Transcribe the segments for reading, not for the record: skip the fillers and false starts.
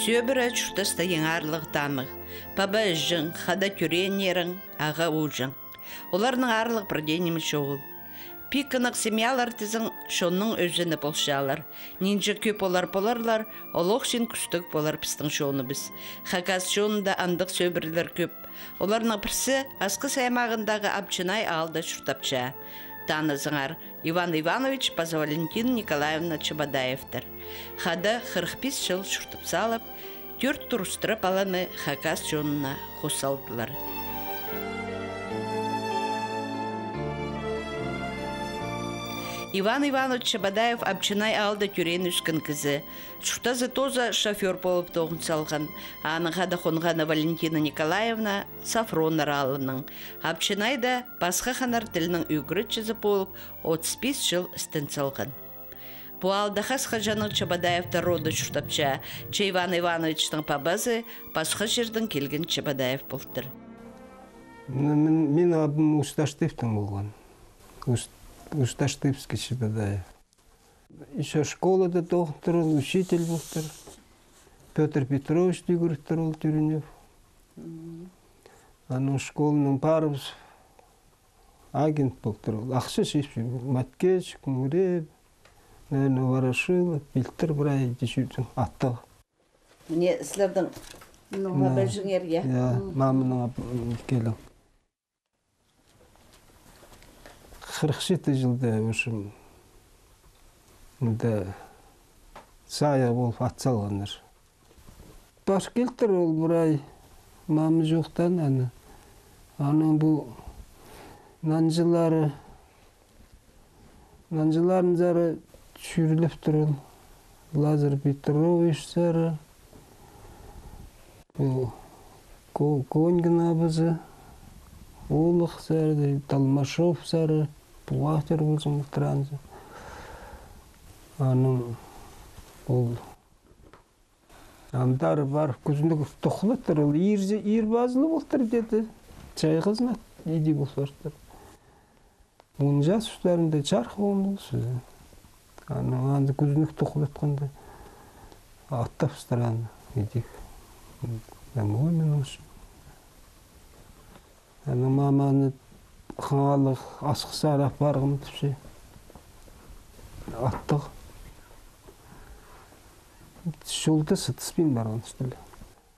Сөбірі чүртаста еңарлығы тамық, паба жың, хада күренерің, аға ұжың. Оларның арлық бірденімі шоғыл. Пикканық семьялар тізің шонның өзіні болшалар. Нинжі көп боларлар, олық сен күстік болар пістің шоны біз. Хакас шонында андық сөбірлер көп. Оларның бірсі асқы саймағындағы Апчинай алды шүртапча. Танызыңар Иван Иванович Паза Валентина Николаевна Чабадаевтар. Хада 45 жыл шүртіп салып, 4 тұрыстырып аланы Хакас жонына қосалдылар. Иван Иванович Чабадаев Апчинай алды түрен үскін кізі. Шүртазы тоза шофер болып тоғын салған. Анығада қонғаны Валентина Николаевна Сафронар алының. Апчинай да басқа ханар тілінің үйгірі чызы болып 35 жыл істін салған. Бұл алды қасқа жаның Чабадаевта роды шүртапча. Че Иван Ивановичтың пабазы басқа жердің келген Чабадаев болдыр. Мен абым Усташтевтің болған. Усташтевский Чабадаев. Еще школада доктор, учитель был. Петр Петрович Дегуртарол Тюренев. Ану школьным парус агент был. Ақшы шешпей, маткеч, күңіреп, наверное, Ворошилов, Пилтер Брай, дешудің аттығы. Мне славдан баба жіңерге. Мамының келі. 47 жылда өшім сая болып атсалғандар. Баш келтір ол бұрай мамы жоқтан әні. Аның бұл нанжыларын зары шүріліп тұрын. Лазар Петрович зары. Бұл Коньгін абызы. Олық зары, Талмашов зары. Бұғақтар болсын мұқтыранызы. Аның ол амдары бар күзіндегі тұқылаттыр. Ол ир базылы болтыр деді. Чай қызына еді болсаштыр. 10 жас ұштарында чарқы болмыз. Анды күзіндегі тұқылатқанда аттап ұстараны едік. Ой мен ұшым. Маманы қаңалық асқысар апарғым түпше. Аттық. Жолда сытыспен барған үстілі.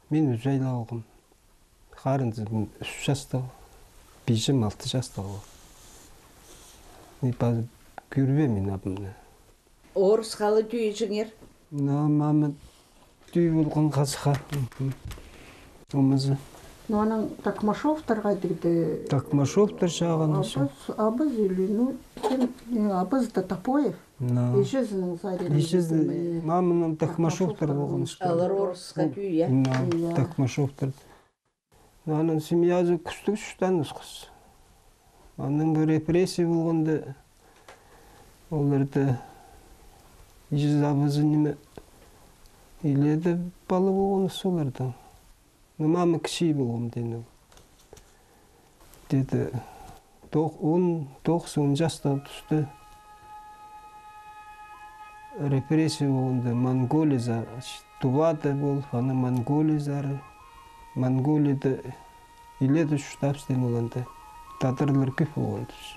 Мен өз жайлы алғым. Қарынды 3 жастығы. Бейжім 6 жастығы. Көрбе мен абымды. Орыс қалы түйі жіңер? Мамы түйі болған қазыға. Омызы. Но она Такмашовтар гайды. Такмашовтар шағаны. Абыз или абыз да Топоев. Ишезінің сайрен. Ишезінің мамының Такмашовтар болған. Алар орысқа түйі, я? Такмашовтар. Аның семьязы күстік үштен ұсқыз. Аның бір репрессия болғанда оларды ишез абызы неме иледі балы болғаны солардың. Мамы кіші болғым дені. Деді, 10-90 жастағы түсті. Репрессия болғанда Монголия зары, Тувада болып, аны Монголия зары. Монголияда иледі шүштапстен болғанда татарлар көп болған түс.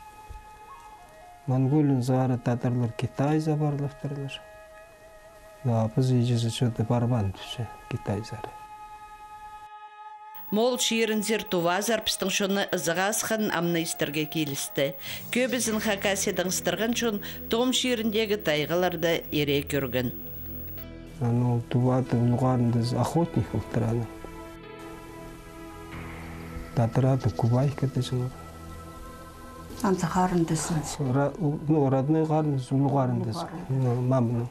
Монголиян зары татарлар Китай забарлаftırlar. Biz ижізі шөді барбан түші Китай зары. Мол шиырынзер тувазар пістің шоны ызыға асқан амнайстырға келісті. Көбізін Хакасиядан стырған шон том шиырындегі тайғаларды ере көрген. Тувады ұлғарында охотник ұлттыраны. Татырады Кубайка десің. Анты қарындысың? Родной қарындыс, ұлғарындысың. Мамының.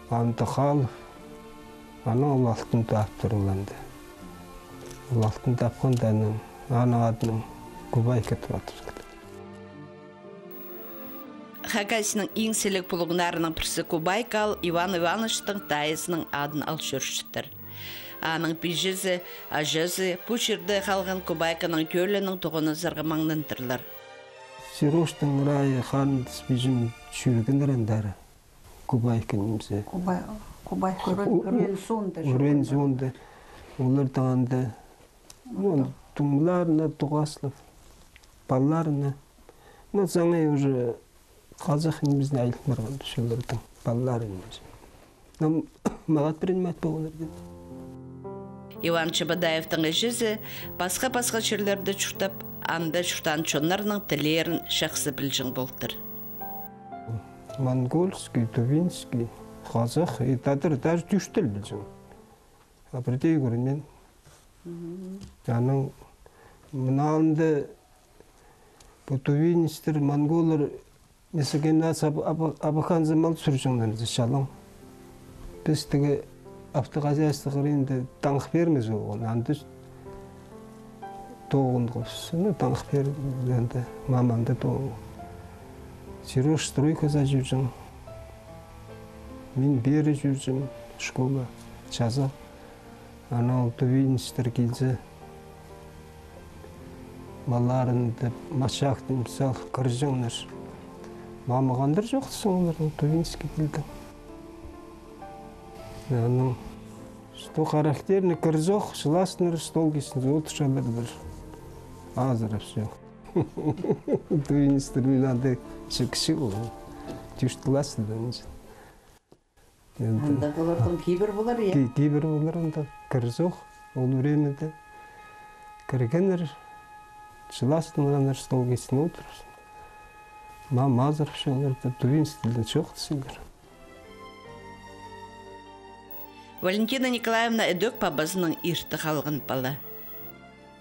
Анты қалып. Ана ол алтын таптыр оланды. Ол алтын тапқанда ана адының Кубайка тұратыр. Хакасияның ең селек пұлығынарының бірсі Кубайкал Иван Ивановичтың тайысының адын ал жүршіттір. Аның пижізі, ажызы, бұл жерді қалған Кубайканың көлінің тұғыны зырғымаңнын тұрлар. Сироштың райы қарындыс бежім шүрігін рандары. Кубай кенімсе. Кубай үрен сонда. Үрен сонда. Олар тағанда. Тұмларына, тұғаслып, балларына. Жаңа уже қазақ біздің айлық барған шөлердің балларына. Мағат принимать болғанар деді. Иван Чебадаевтың ежізі басқа-басқа жерлерді чұртап, анда чұртан чонларының тілерін шақсы білжің болдыр. Монгольский, тувинский, қазақ, даже түштіл білжің. Бірдей көрінен. Аның мұнағында тувинистер, монголар месекен абақан замал сүржіңдерді шалың. Біз тігі автоқазиясты қырында таңық берміз оған. Анды тоғын қосыны таңық берді. Маманды тоғын. Сереж стройказа жүржің. Мен бері жүржің. Школа, жаза. Анау тувинистер келді. Маларынды, машақты, мысал, кіржіңдер. Мамағандар жоқтысың олардың тувинский келді. Что характерный корзох, шластнер, столгисный, вот шалер был. Азра все. Тувинистер не надо шекшил. Тюштласы да ничего. Анда олардың кейбір болар, е? Кейбір болар анда. Корзох, ол времяда. Кіргенер, шластнер, столгисный отырсын. Мазар все, тувинистер жоқтысыңдар. Валентина Николаевна өдөк бабасының ирті қалғын бала.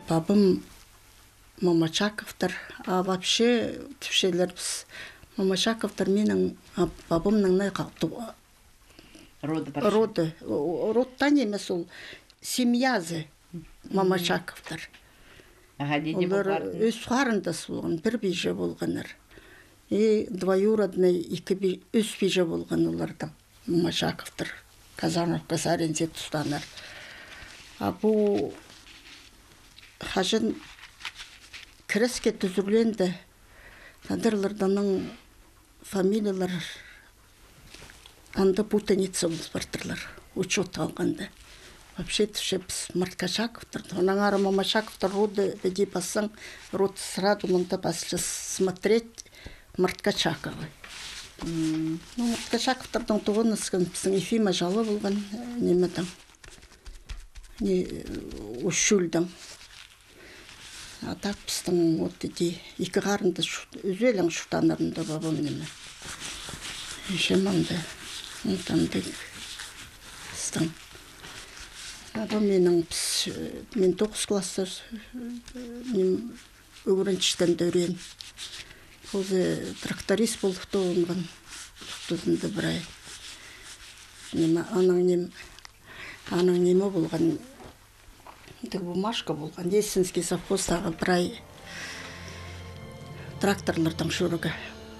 Бабым Мамачаковтар, а вообще түпшелер біз Мамачаковтар менің бабымның най қалды. Родтан емес ол семьязы Мамачаковтар. Олар өз қарындас болған, бір бейже болғаныр. И двоюродный өз бейже болған олардың Мамачаковтар. Казановка сарензе тұстанар. Бұл қажын кіріске түзірленді. Надырларданың фамилиялар анда путаница бұл бартырлар. Учет алғанды. Вообще түші біз Марткачаковтар. Онан ары Мамачаковтар роды бәде басың, род сраду мұнда басылы смотреть Марткачаковы. Марткачаковтардың туғын ұсқан біздің Ефима жалы болған немедің. Үшшілдің. А так біздің өтті екі қарынды үзелің шұқтанарында бабым неме. Жеманды. Ұнтанды біздің. Мен 9 класстар өгіріншістен дөрен. Өзі тракторист болып тоғынған тұтынды бір ай. Аның неме болған, бумашка болған, Есінский совхоздағы бір ай тракторлардың жүрігі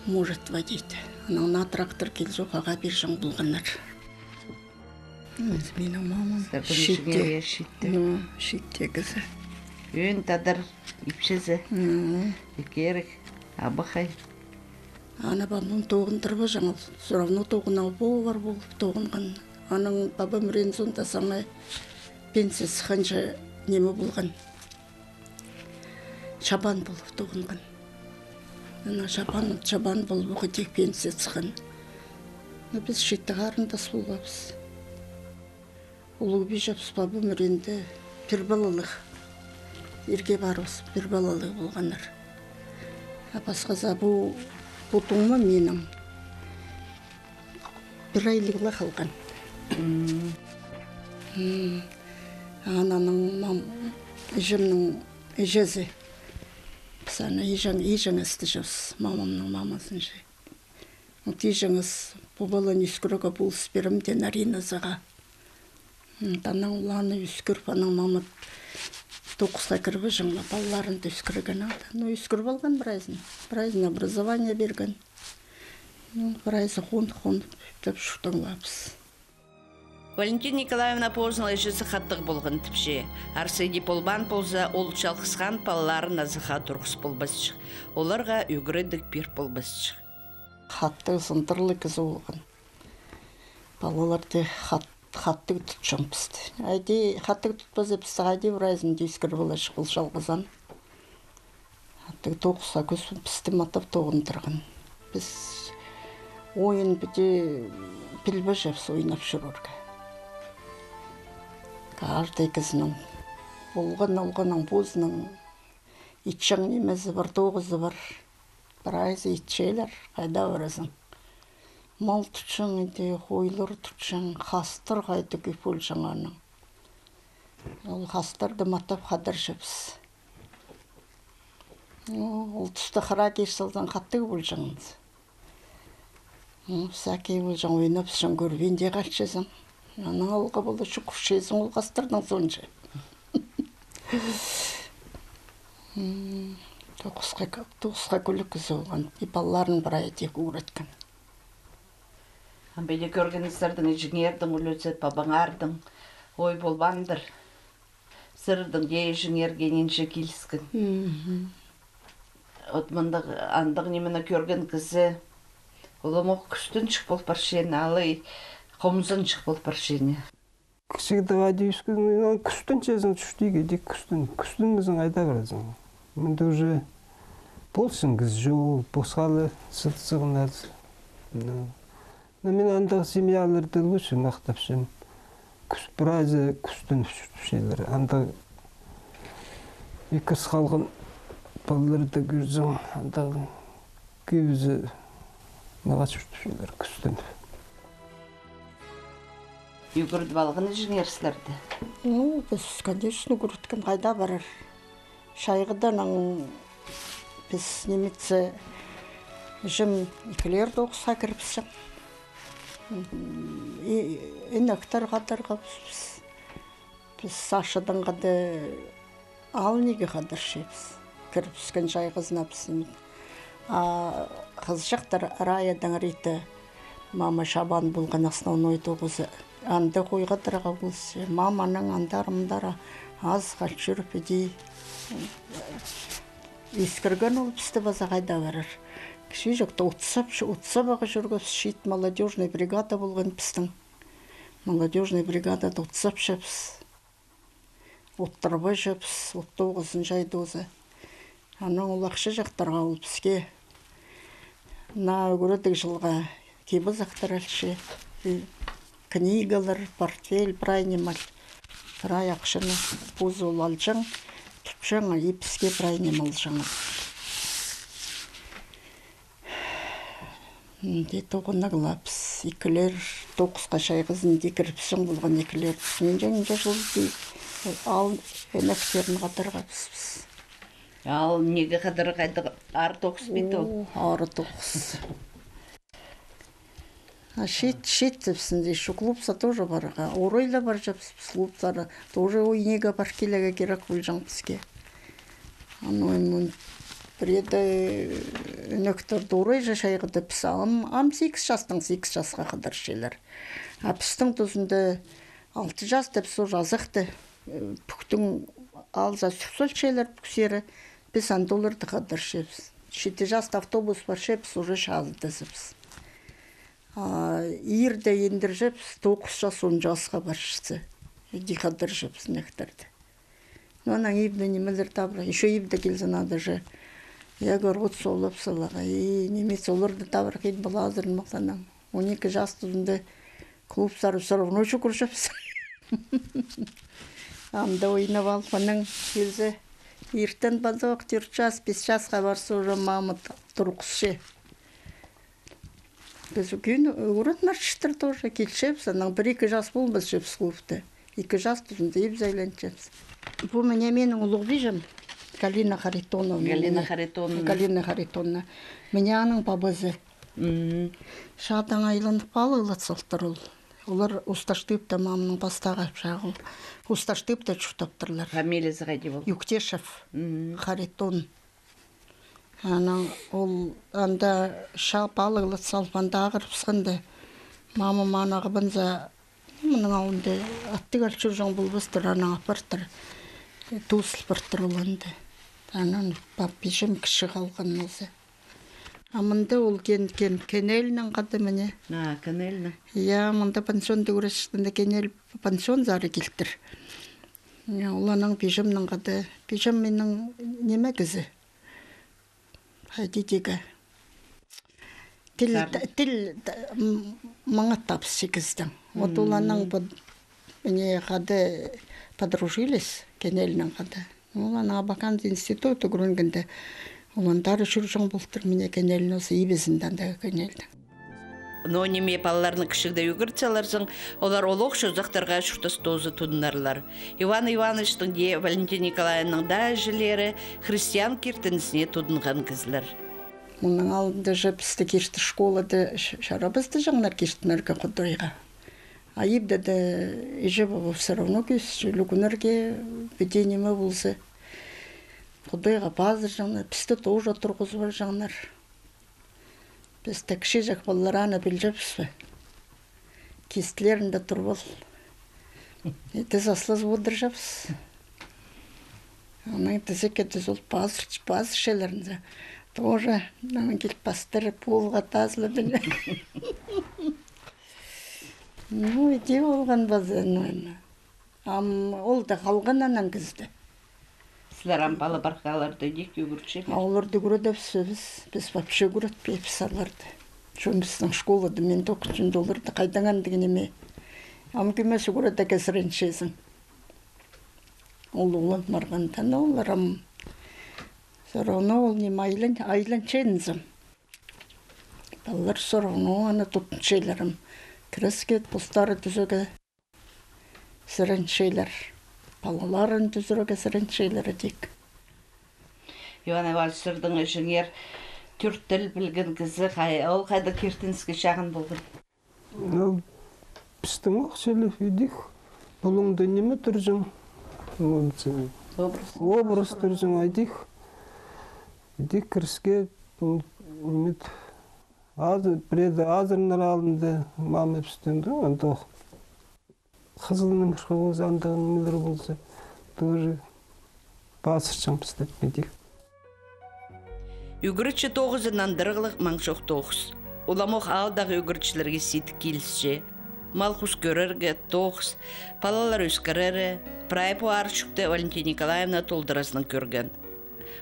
может водить. Анауына трактор кел жоқ, аға бір жан болғанар. Менің мамам шетте кізі. Өн тадар ипшізі, екерік. Абақай. Ана бабым тоғындырбы жаңыл. Сұравны тоғынау болар болып тоғынған. Аның бабам рензонда саңай пенсиясы қанша неме болған. Шабан болып тоғынған. Ана шабан болып өтек пенсиясы қан. Біз шетті қарындас болғабыз. Олығы бейжапыз бабым ренді бір балалық. Ерге барыз бір балалық болғаныр. Басқаза бұл тұңымы менің бір айлығыла қалған. Ананың ежімнің ежезі. Біз ана ежің істі жауыз, мамамның мамасын жай. Ежіңіз бұл балан үскіріға бұл сперімден арина заға. Таның ұланы үскіріп, аның мамат 9-та кірбі жаңла балаларынды үскірген алды. Үскір болған біразын образование берген. Біразы қонд деп шұқтыңлапыз. Валентина Николаевна познала ежесі қаттық болған тіпше. Арсейді полбан болса, ол чалқысқан балаларын азыға тұрғыс болбасчық. Оларға үгірідік бір болбасчық. Қаттығы сындырлы кізі болған. балаларды хатты тұтшың пісті. Әйде хатты тұтпаз епсі ғайде бұрайзын дейскір болашы бұл жалғызан. Хатты тоқыса көз пісті матап тоғын тұрғын. Біз ойын біде білбі жапсы ойнап жүрірге. Каждый кізінің олғын бозының итшің немезі бар, тоғызы бар. Бірайзы итшейлер, қайда барасың. Мал тұтшың еді, қойлар тұтшың, қастыр қайды көпөл жаңаның. Ол қастырды матап қадар жепсі. Ол тұста қыра кешілден қатты көпөл жаңыз. Сәке ол жаң ойнап шың көрбенде қашчызың. Аның алға болды шүкір шезің ол қастырдың соншы. Тоғысқа көлік күзі оған. Балларын бір айетек ұғыратқан. Бәлі көргеніздердің жіңердің үлөсі бабаңардың ой болбандыр. Сырдың дей жіңергененші келіскін. Отмындық андық немені көрген кізі оламоқ күстін шық бол паршені, алай қомзын шық бол паршені. Кішігді вадейшкі, күстін чезің түштейге дек күстін кізің айда біразың. Менде уже болсын кіз жол, босқалы сылтсығын әзір. Мен андық семьяларды лучше мақтапшым. Біразы күстін şeyler. Андық екіс қалғын балаларды көрзің, андық көзі мағаш şeyler күстін. Югірді балғыны жіңерсілерді? Біз, конечно, көріткен қайда барар. Шайғыдан біз немetse жым екілерді оқыса кіріпсің. Инақтар қадарға біз сашыдан қады ал неге қадар шепіз. Кіріпскен жайғызына бізін. Қыз жақтар раядан рейті мама шабан болған основной тоғызы. Анды қойғадырға болсы. Маманың андарымдары аз қал жүріп едей. Ескірген ол бізді база қайда барар. Кіші жоқты ұтсабаға жүргіз шейт молодежный бригада болған біздің. Молодежный бригадада ұтсап шепіз. Оттырбай жепіз, отты оғызын жайды өзі. Аның ол ақшы жақтарға ол бізге. На көредік жылға кебі зақтар әлші. Книгалар, портфель, прайнемал. Прай ақшыны бұз ол алжың, тұпшың, епіске прайнемал жаңы. Тоғына қылапыз. Екілер тоқысқа шайғызын декіріпсің болған екілер. Мен жаңынша жылды ал әнәктерін қатарға бізбіз. Ал неге қадыр қайды ары тоқыс бейті ол? Ары тоқыс. Шет депсінде еще клубса тоже бар. Оройла бар жапсыз клубтары. Тоже ойнеге бар келеге керек бұл жаң бізге. Аноймын Преда нөктөрді орай жашайғыды піс ам 8 жастың 8 жасқа қадар шелер. Пістің тұзында 6 жас деп со жазықты. Бүктің алза сүпсөл шелер бүксері. Біз андолырды қадар шепіз. 7 жасты автобус бар шепіз, уже шалды зіпіз. Ирді ендір жепіз, 9 жас 10 жасқа бар шысы. Еді қадар жепіз нектірді. Оның ебді немелер табыра. Еще ебді келзін ады же. Я город солып салаға, немес оларды табыр кейді бұл азырын мақтанам. 12 жас тұзында клубтары сұрығын өші көршіпсі. Анда ойнап алғаның келзі. Ертен базақ 4 жас, 5 жасқа барсы уже мамыт тұрқызшы. Біз өкейін ұрытмар шыштыр тоже келшепсі. 1-2 жас болмыз жепсі клубты. 2 жас тұзында еп зайленчепсі. Бұл мене менің ұлық бейжім. Галина Харитоновна. Галина Харитоновна. Мене аның бабызы. Шадан айланып балығылат сылттыр ол. Олар ұсташтып та мамының бастағы шағыл. Ұсташтып та чүптаптырлар. Фамилиясы қайды бол? Юктешев. Харитон. Ол анда шақ балығылат салпанда ағырып сынды. Мама манағы бінза мұның ауынды атты кәлшір жоң бұл бұстыр анаң апырттыр. Туысыл бірттір оланды. Анан папишем кіші қалған өзі. Амында ол кенелнен қады міне. Канельна. Я мында пансионды көресіздіңді кенел пансион зары келтір. Оланың пижамның қады. Пижам менің неме кізі. Хайдидегі. Тил маңа тапсы кіздің. Вот оланың мне қады подружились кенелнен қады. Оланың Абакан институты көрінгенде. Оландары жүржің болтыр мене кенелін осы ебезінден де кенелді. Но неме балаларны кішігді үгіртселерсің, олар олық шөзақтарға шүртіс дозы тұдынарлар. Иван Ивановичтың де Валентин Николаевның да әжілері христиан кертінісіне тұдынған кізлер. Мұның алдында жапысты кешті школады шарабызды жаңлар кештінерге құдырыға. Айыбда да ежі бабы все равно кеш, үлігінерге беденеме болсы. Құдайға базыр жаңлар, пісті тоғжа тұрғызы бар жаңлар. Біз тәкші жақ балараны білжепсіз бі. Кестілерінде тұр бол. Тіз аслыз өдір жапсыз. Оның тізі кетіз ол базыр шелерінде. Тоғжа, нәмін келіп бастыры полға тазылы білі. Ну, иде олған базы. Ол да қалғанынан кізді. Сілер ампалы барқаларды дек үгіртші бер? Оларды көреді біз вообще көреді писаларды. Шон біздің школады мен $900 қайдаңан деген еме. Көмесі көреді кәсіреншесің. Ол олан марғантан олар сұрауны ол нем айлан чензім. Балалар сұрауны аны тұтын шейлерім. Кіріскет бұстары түзігі сіреншейлер. Балаларын түзіруге сіреншейлері дек. Иван Ивановичтың жіңер түрт тіл білген кізі, ол қайда кертініске шағын болған? Біздің оқшелі едік, бұлыңды неме тұржың? Образ тұржың айдық. Едік кіріске, біреді азырынар алынды мамы пістенді, антоқ. Қызылының шоғыз андығын мүлір болса, тоже басырчың пістеп медик. Үгірітші тоғызынан дырғылық маңшоқ тоғыз. Оламоқ алдағы үгіртшілерге сетік келісше. Малқұс көрерге тоғыз, палалар өскірері, прайпу аршықты Валентин Николаевна толдырасының көрген.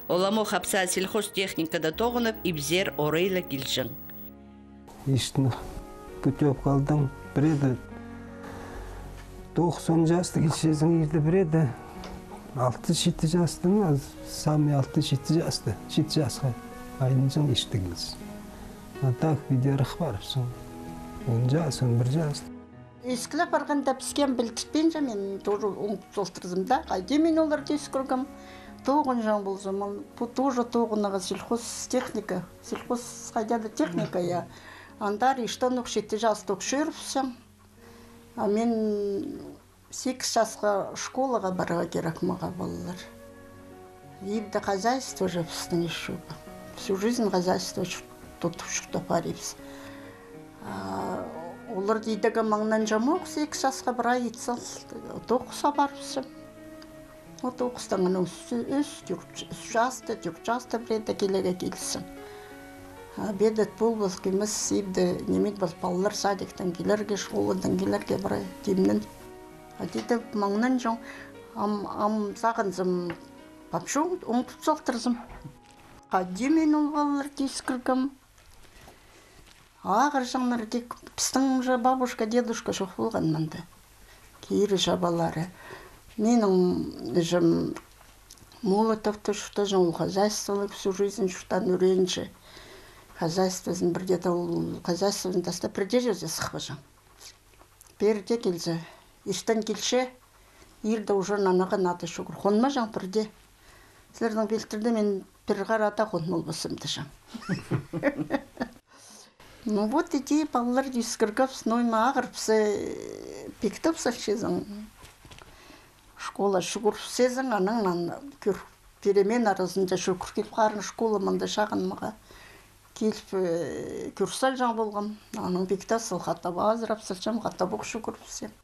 Оламоқ апса сельхоз техникада тоғынып, ибзер орайла келшің. Ештіні көтеп қалдың, біреді 90 жасты кешесің ерді біреді. 6-7 жастың, сами 6-7 жасты. 7 жасқа айдыншың ештігіңіз. Так видеорық барыпсың. 10 жас, 11 жас. Ескілі барғанда піскен білтіспен жа мен тоже оңып солтырдым да. Қайде мен оларды ескіргім. Тоғын жан болсам, бұл тоже тоғынаға сельхоз техника. Сельхоз қайдады техника, я. Андар ештен 7 жасты өкшеріпсің. Мен 8 жасқа школаға барыға керек маға балалар. Ебді хозяйство жапыстың еще. Всю жизнь хозяйство тут что парипс. Олар дейдігі маңнан жамоқ 8 жасқа бір ай етсал. Тоқыса барыпсың. Тоқыстан үс жасты, 4 жасты біреді келеге келсің. Бедет бұл кемес ебді немет бұл балалар садиктен келерге, школадан келерге бір демнен. Дейді маңнан жоң, сағынзым папшоң, оңтып соқтырзым. Қадде мен ол балалар кескіргім. Ағыр жаңлар дек, пістің бабушка, дедушка жоқ болған мында. Кейірі жабалары. Менің жым Молотовты шұта жоң хозяйстволық всю жизнь шұтан үренші. Хозяйствосын бірдеді ол хозяйствосын таста бірде жерде сықпажан. Берде келзе, іштен келше, ерді уже нанаған аты шүгір. Қонма жан бірде. Сілердің белтірді мен бір қарата қонмол басымды жан. Ну вот иди, балалар дискіргіп, нойма ағырпсы, пектіп сақшезің. Школа шүгір сезің, анаңнан көр перемен арасында шүгір келіп қарын школа мында шағын маға. Келіп көрсал жан болғам, аның бекта сылғатап азырап сылчам, ғатап оқшы көріпсем.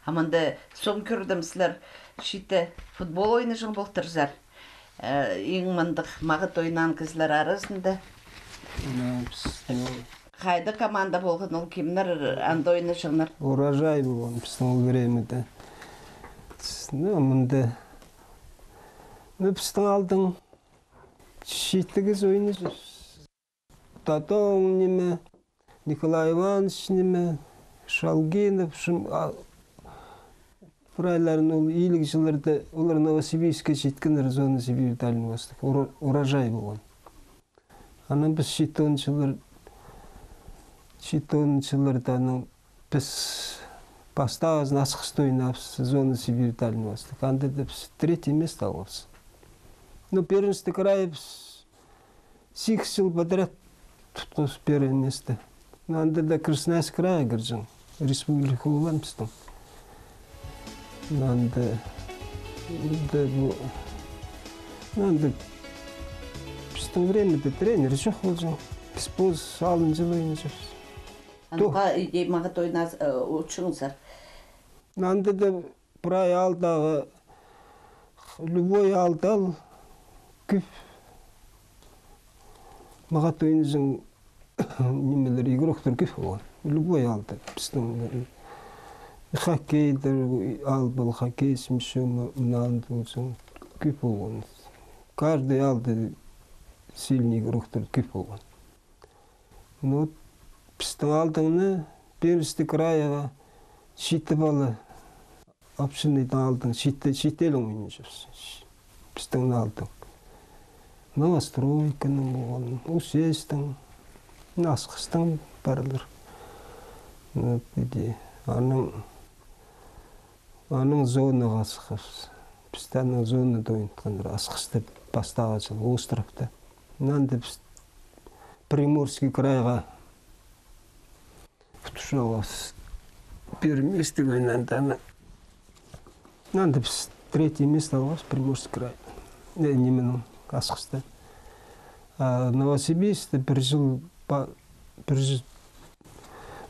Аманда сон көрдім сілер шиті футбол ойны жың болтырзар. Ең мандық мағыт ойнан кізлер арасында Қайда команда болған ол кімдер анда ойнашыңдар? Урожай болған біздің времяда. Мында біздің алдың шиттігіз ойнашыр. Татоң неме, Николай Иванович неме, Шалгинов, Фрайларын ол ийлік жыларда, олар Новосибирскке жеткендер, зона Сибирь Дальний Восток, урожай болған. Анан біз шитончыларда біз поставазын асқысты ойнапсы, зона Сибирь Дальний Восток. Анда да біз 3 место алғапсы. Первенство края біз 8 жыл подряд тұтқыз первое место. Анда да Красноярск края кіржің, республика болған біздің. Анда біздің времяда тренер жоқ болжың. Біз боз алын жылы ойнашырыз. Анға мағыт ойназ ұтшыңыздар? Анда да прай алдағы, любой алдал, күп мағыт ойнызың немелер, игроктар күп болған. Любой алды біздің хоккейдер ал был, хоккей смешом мынанды болсын күп болған. Каждый алды сильный игроктар күп болған. Но біздің алдыңны первенство краяға шиті балы общинайдан алдың, шителің ойнашырыз. Біздің алдың. Новостройканың болған, Усестің, Асқыстың барлар. Аның зонаға асықыз. Біздің зонада ойнатқандар Асқысты бастаға жыл, островта. Нанды біз Приморский крайға тұшалғыз. Первое место ойнанды. Нанды біз 3 место алғыз Приморский край. Неменің Асқысты. Новосибирскте бір жыл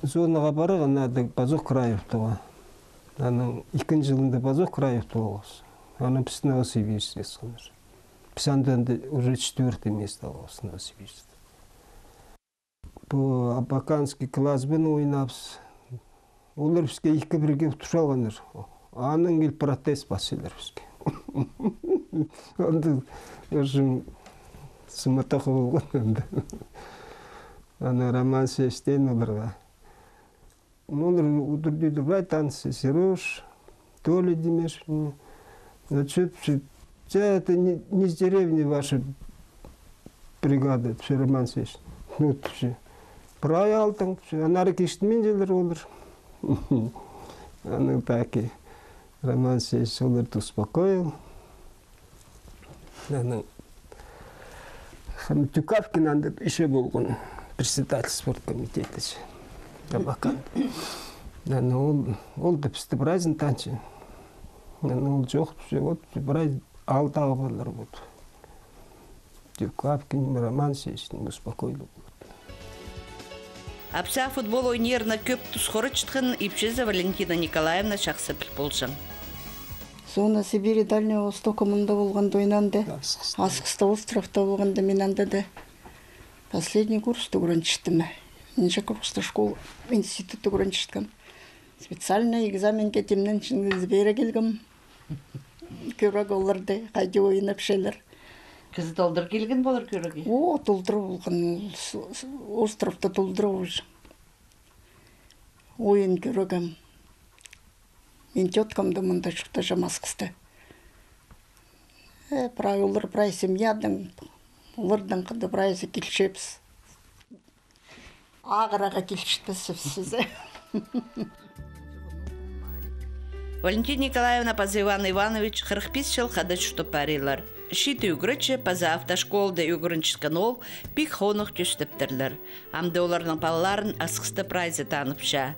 зонаға барыға нады Базоқ Краевтыға. Аның 2 жылында Базоқ Краевты болғыз. Аның біз Новосибирскте сқаныр. Біз анда уже 4 место алғыз Новосибирскте. Бұл Абаканский классбен ойнапыз. Олар бізге 2-1-ге тұшалғаныр. Аның ел протест басылар бізге. Онды өзім сыматақы болған. Аны Роман Сештен оларға. Олар удырдыды бай танцы, Сереж, Толя Демеш. Это не с деревни ваша бригада, Роман Сештен. Прай алтың, анары кештімен желер олар. Аны таки Роман Сештен оларды успокоил. Тюкавкин анда еще болған председатель спорткомитета. Абакан. Ол да бізді біразын таншы. Ол жоқ, біраз алдағы балар болды. Тюкавкин, Роман Сештен успокоил. Апса футбол ойнеріна көп тұсқоры чытқын Ипшеза Валентина Николаевна шақсы біл болжың. Зона Сибири Дальнего Востока мұнда болғанда ойнанды. Асқыста островта болғанда мен анда да последний курсты көрінчіштім. Неше курсты школ, институтты көрінчіштім. Специальный экзамен кетемнен шыңыз бері келгім. Көрек оларды қайды ойынап шелер. Кізі толдыр келген болыр көреге? О, толдыру болған, островта толдыру уже. Ойын көрегім. Мен теткамды мұнда шықта жамас қысты. Олар прай семьядың, олардың қыды прайсы келшепіз. Ағыраға келшіппіз. Валентина Николаевна паза Иван Иванович 45 жыл қады шұты парилар. Шиті үгірічі паза автошколда үгіріншіскен ол пик хонық түстіптірлер. Амды олардың палаларын асқысты прайзы таныпша.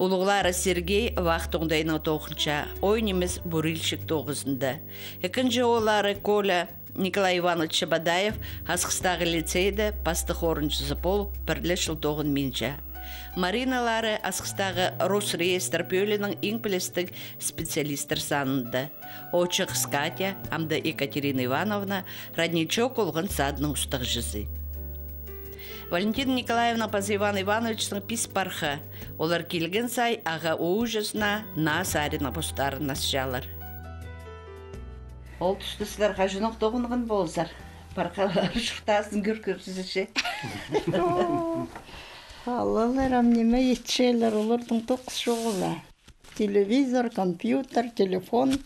Улуғлары Сергей вақтыңдайның тоқынша, ойнеміз Бурильшік тоғызында. Екінші олары Коля Николай Иванович Шабадаев асқыстағы лицейді пастық орыншысы бол бірлі жыл тоғын менші. Мариналары асқыстағы Росреестр пөлінің ең пілістік специалистер санынды. Очық Скатя, амды Екатерина Ивановна, родничок олғын садының ұстық жүзі. Валентина Николаевна пазы Иван Ивановичтың пис парха. Олар келген сай аға оужысына нас арина бұстарын насжалар. Ол түсті сілер қажынық тоғынығын болсар. Парқалар шықтасын көркөпсізіше. Аллалар амнеме етшелер, олардың тоқыс жоғыла. Телевизор, компьютер, телефон.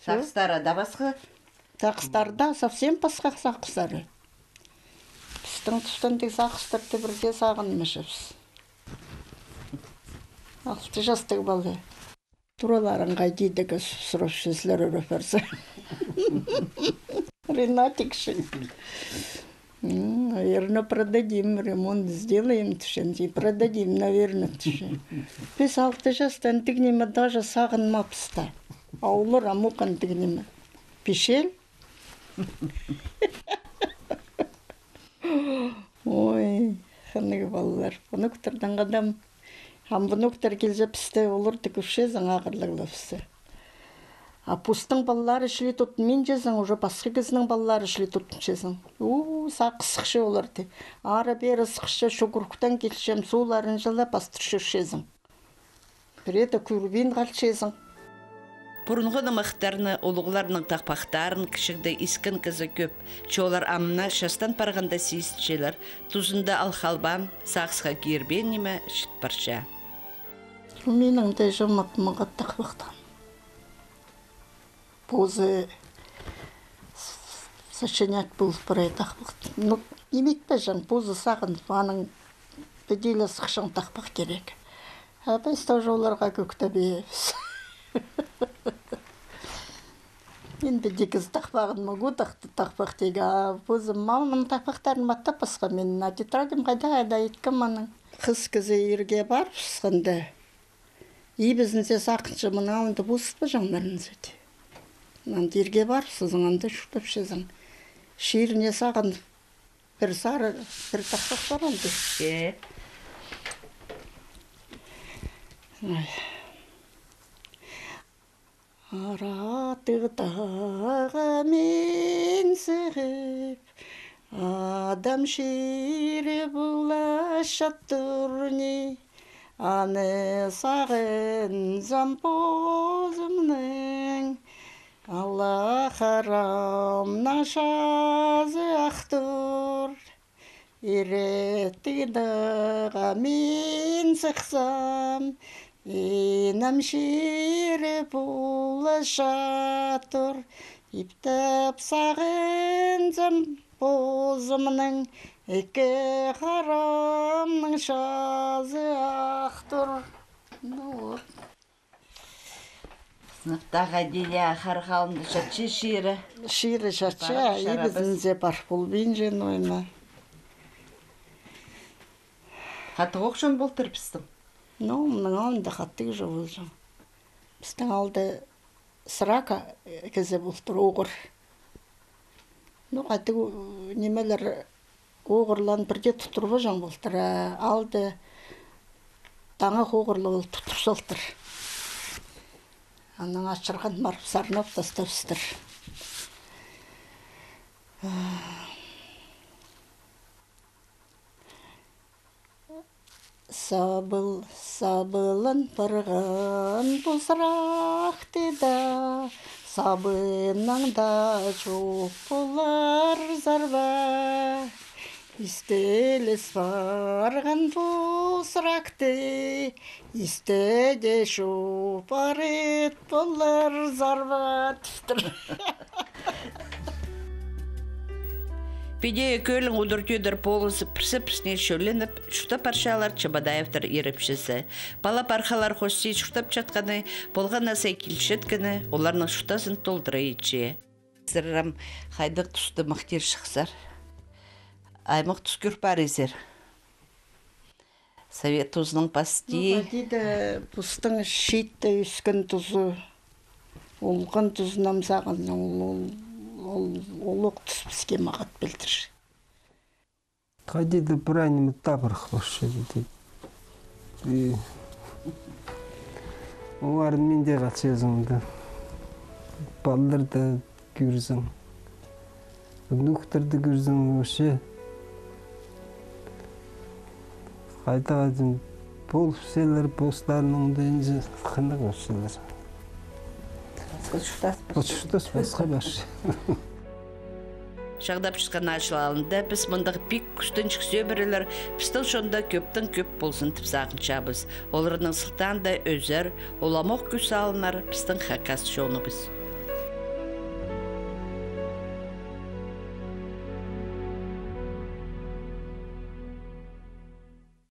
Сақстары да басқы? Сақстарда совсем басқа сақстары. Біздің тұстан тек сақстарды бірге сағынмышыз. 6 жастық балы. Тураларын қайдейдігі сұрып сөзлер өріперсі. Ренатикшин. Наверное, продадим, ремонт сделаем, и продадим, наверное, тушен. Біз 6 жастан тігнеме даже сағынмапсты. Аулы рамуқан тігнеме. Пешел? Ой, қанығы балалар. Бұнықтырдан қадам. Бұнықтыр келзепісті олырды көше заңа қырлығылапсты. А пустың балалары ішілі тұтын мен жезің, уже басқы кезінің балалары ішілі тұтын жезің. Сақ сықшы оларды. Ары бері сықшы шүгіріктен келшем, суыларын жылы бастыршы жезің. Біреті күрбен қал жезің. Бұрынғы намақтарыны, олығыларының тақпақтарын кішігді искін кізі көп. Чолар амына шастан парғанда сейістшелер, тұзында алхалбам, сақсыға кербен неме шыт парша. Менің де жаматымыға тақпақтан. Позы сочинять был про это. Ну, имеет пежан, позы сағын, аның беделі сықшын тақпақ керек. А біз тоже оларға көкті бейбіз. Мен бедекіз тақпағын мұғу тақпақ деге, а позы мамының тақпақтарын маттап басқа мен на тетрадим қайда еткім аның. Қыз кізі ерге бар ұсқанды. И біздің сақыншы мұнауынды бұсып жаңларын сөйте. Нандерге бар, сізің аңды шүктіп шезің. Шиіріне саған бір сары, бір тақпақ бар аңды. Аратығдағы мен сығып, адам шиірі бұла шаттырны, аны сағын зампозымның, Allah haram naşazı aktır, İretti dağa min sıksam, İnam şiri bulaşatır, İptep sağıncam bozumның, İki haramның şazı aktır. Сыныптағы деля қарғалымды шатшы шиірі. Шиірі шатшы, ебізінде бар бұл бенжен ойна. Қатық оқшын бол тұрпыстың? Ну, мұның алында қаттығы жол жан. Біздің алды сырака кезі бұл тұр оғыр. Ну, қаттығы немелер оғырлан бірде тұтырбы жан бұл тұр. Алды таңа оғырлы ол тұтырсылтыр. Аның ашырған марып сарнап тастапсытыр. Сабылын пырған бұзырақты да, сабынның да жоқ болар зарба. İsteles vargan pusrakte, istede şu paret bollar zarvattır. Педея көлің удыртүйдір полысы пірсі-пірсіне шөленіп, шұта паршалар Чабадаевтар еріпшісі. Бала пархалар қосси шұтап жатқаны, болған асай келшеткіні, оларның шұтасын толдыра етші. Сыррам қайдық тұсты мақтер шықсар. Аймық тұс көр бар езер. Совет тұзының пасти. Дейді бұстың шейтті үскін тұзы, олғын тұзын амсаған, олық тұс бізге мағат білдір. Қайдеді бір әнімі табыр қошы дейді. Оларын менде қатшезіңді. Балдырды көрзің. Нүқтірді көрзің өше. Қайта қадым болып селер постарының дейінгі қынық өсілер. Ұшықтас басқа баш. Шағдап шыққан ашылалында біз мұндағы пик күштін шықсы өмірілер біздің шонда көптің көп болсын тіпсағын шабыз. Оларының сылтан да өзер, оламоқ күс алынар біздің хақас шоны біз.